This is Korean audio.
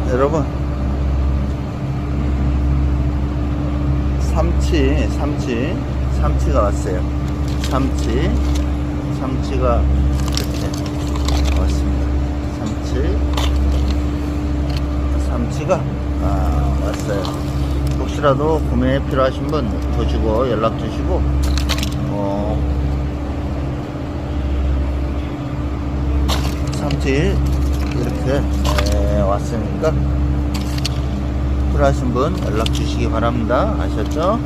여러분, 삼치가 왔어요. 삼치가 이렇게 왔습니다. 삼치가 왔어요. 혹시라도 구매 필요하신 분 보시고 연락 주시고, 삼치 이렇게 왔으니까 필요하신 분 연락 주시기 바랍니다. 아셨죠?